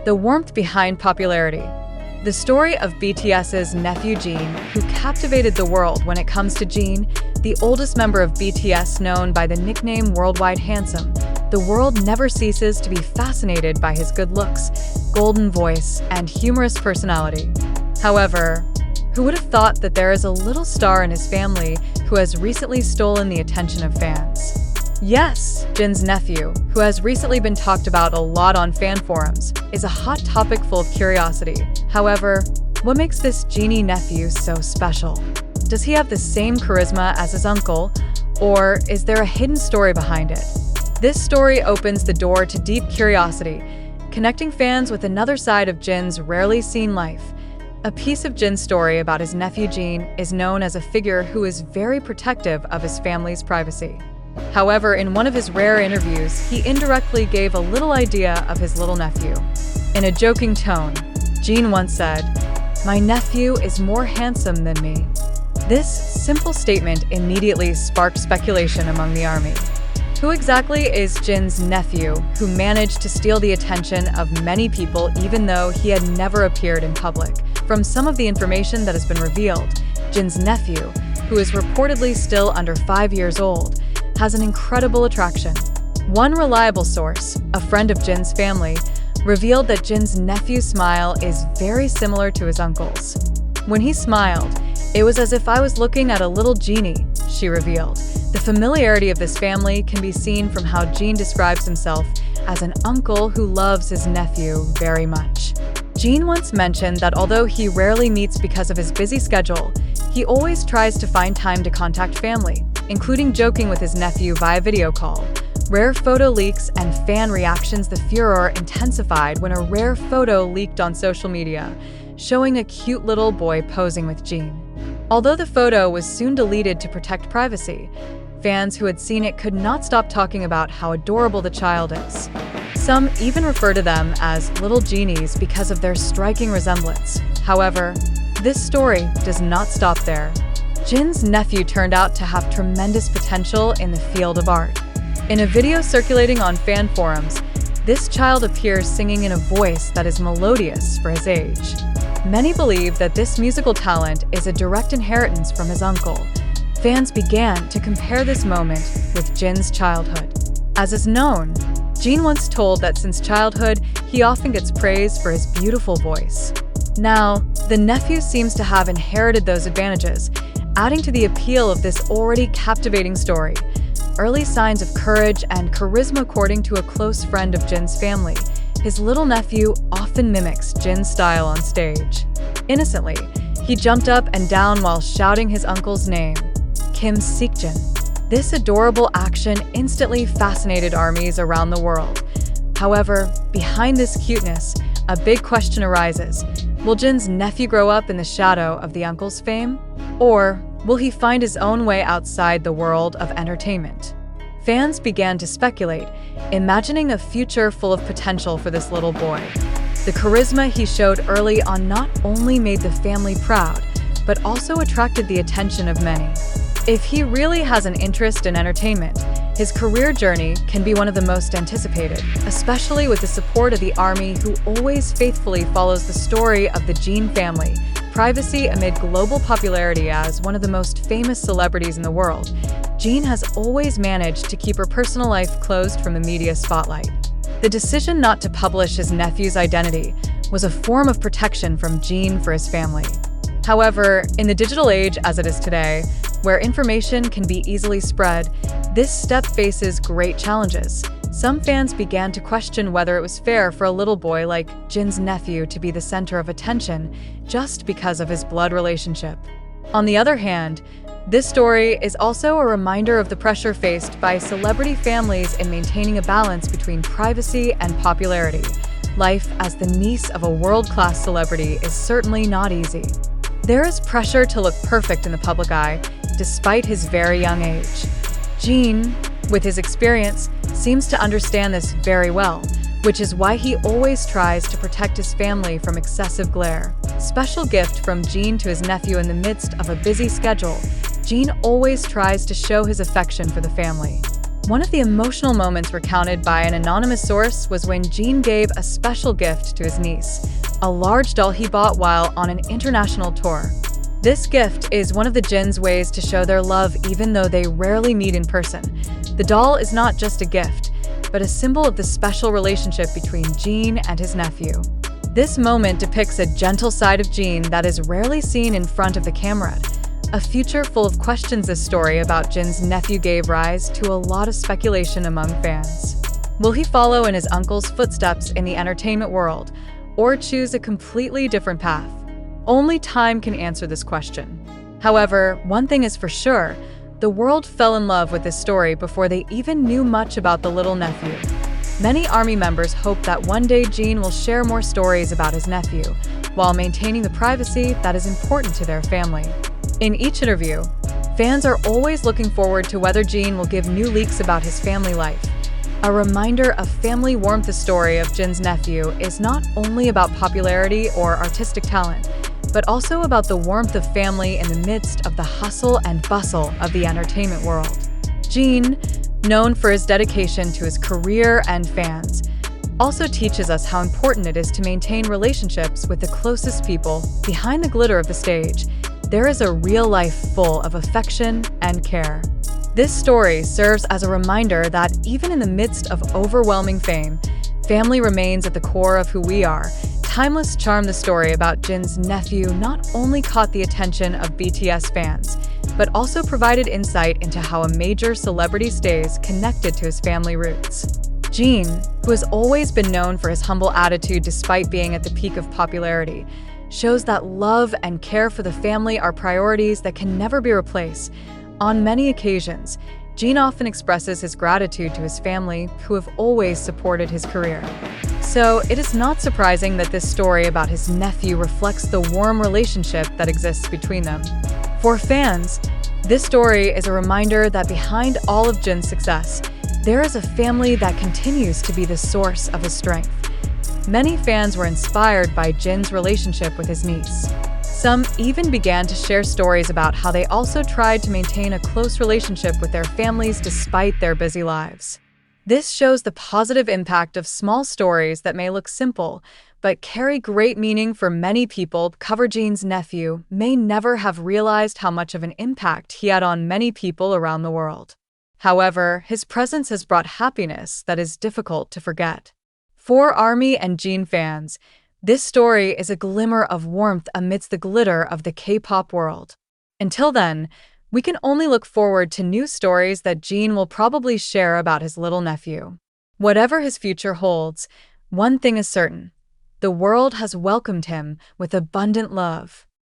The warmth behind popularity. The story of BTS's Nephew Jin, who captivated the world when it comes to Jin, the oldest member of BTS known by the nickname Worldwide Handsome. The world never ceases to be fascinated by his good looks, golden voice, and humorous personality. However, who would have thought that there is a little star in his family who has recently stolen the attention of fans? Yes, Jin's nephew, who has recently been talked about a lot on fan forums, is a hot topic full of curiosity. However, what makes this genie nephew so special? Does he have the same charisma as his uncle, or is there a hidden story behind it? This story opens the door to deep curiosity, connecting fans with another side of Jin's rarely seen life. A piece of Jin's story about his nephew Jin is known as a figure who is very protective of his family's privacy. However, in one of his rare interviews, he indirectly gave a little idea of his little nephew. In a joking tone, Jin once said, "My nephew is more handsome than me." This simple statement immediately sparked speculation among the army. Who exactly is Jin's nephew, who managed to steal the attention of many people even though he had never appeared in public? From some of the information that has been revealed, Jin's nephew, who is reportedly still under 5 years old, has an incredible attraction. One reliable source, a friend of Jin's family, revealed that Jin's nephew's smile is very similar to his uncle's. When he smiled, it was as if I was looking at a little genie, she revealed. The familiarity of this family can be seen from how Jin describes himself as an uncle who loves his nephew very much. Jin once mentioned that although he rarely meets because of his busy schedule, he always tries to find time to contact family, including joking with his nephew via video call. Rare photo leaks and fan reactions. The furor intensified when a rare photo leaked on social media, showing a cute little boy posing with Jin. Although the photo was soon deleted to protect privacy, fans who had seen it could not stop talking about how adorable the child is. Some even refer to them as little genies because of their striking resemblance. However, this story does not stop there. Jin's nephew turned out to have tremendous potential in the field of art. In a video circulating on fan forums, this child appears singing in a voice that is melodious for his age. Many believe that this musical talent is a direct inheritance from his uncle. Fans began to compare this moment with Jin's childhood. As is known, Jin once told that since childhood, he often gets praised for his beautiful voice. Now, the nephew seems to have inherited those advantages, adding to the appeal of this already captivating story. Early signs of courage and charisma. According to a close friend of Jin's family, his little nephew often mimics Jin's style on stage. Innocently, he jumped up and down while shouting his uncle's name, Kim Seokjin. This adorable action instantly fascinated armies around the world. However, behind this cuteness, a big question arises. Will Jin's nephew grow up in the shadow of the uncle's fame? Or will he find his own way outside the world of entertainment? Fans began to speculate, imagining a future full of potential for this little boy. The charisma he showed early on not only made the family proud, but also attracted the attention of many. If he really has an interest in entertainment, his career journey can be one of the most anticipated, especially with the support of the army who always faithfully follows the story of the Jin family. Privacy amid global popularity. As one of the most famous celebrities in the world, Jin has always managed to keep her personal life closed from the media spotlight. The decision not to publish his nephew's identity was a form of protection from Jin for his family. However, in the digital age as it is today, where information can be easily spread, this step faces great challenges. Some fans began to question whether it was fair for a little boy like Jin's nephew to be the center of attention just because of his blood relationship. On the other hand, this story is also a reminder of the pressure faced by celebrity families in maintaining a balance between privacy and popularity. Life as the niece of a world-class celebrity is certainly not easy. There is pressure to look perfect in the public eye, despite his very young age. Jin, with his experience, seems to understand this very well, which is why he always tries to protect his family from excessive glare. Special gift from Jin to his nephew. In the midst of a busy schedule, Jin always tries to show his affection for the family. One of the emotional moments recounted by an anonymous source was when Jin gave a special gift to his niece, a large doll he bought while on an international tour. This gift is one of the Jin's ways to show their love even though they rarely meet in person. The doll is not just a gift, but a symbol of the special relationship between Jin and his nephew. This moment depicts a gentle side of Jin that is rarely seen in front of the camera. A future full of questions. This story about Jin's nephew gave rise to a lot of speculation among fans. Will he follow in his uncle's footsteps in the entertainment world, or choose a completely different path? Only time can answer this question. However, one thing is for sure, the world fell in love with this story before they even knew much about the little nephew. Many ARMY members hope that one day Jin will share more stories about his nephew, while maintaining the privacy that is important to their family. In each interview, fans are always looking forward to whether Jin will give new leaks about his family life. A reminder of family warmth. The story of Jin's nephew is not only about popularity or artistic talent, but also about the warmth of family in the midst of the hustle and bustle of the entertainment world. Jin, known for his dedication to his career and fans, also teaches us how important it is to maintain relationships with the closest people. Behind the glitter of the stage, there is a real life full of affection and care. This story serves as a reminder that even in the midst of overwhelming fame, family remains at the core of who we are. Timeless charm. The story about Jin's nephew not only caught the attention of BTS fans, but also provided insight into how a major celebrity stays connected to his family roots. Jin, who has always been known for his humble attitude despite being at the peak of popularity, shows that love and care for the family are priorities that can never be replaced. On many occasions, Jin often expresses his gratitude to his family, who have always supported his career. So it is not surprising that this story about his nephew reflects the warm relationship that exists between them. For fans, this story is a reminder that behind all of Jin's success, there is a family that continues to be the source of his strength. Many fans were inspired by Jin's relationship with his niece. Some even began to share stories about how they also tried to maintain a close relationship with their families despite their busy lives. This shows the positive impact of small stories that may look simple, but carry great meaning for many people. Jin's nephew may never have realized how much of an impact he had on many people around the world. However, his presence has brought happiness that is difficult to forget. For ARMY and Jin fans, this story is a glimmer of warmth amidst the glitter of the K-pop world. Until then, we can only look forward to new stories that Jin will probably share about his little nephew. Whatever his future holds, one thing is certain: the world has welcomed him with abundant love.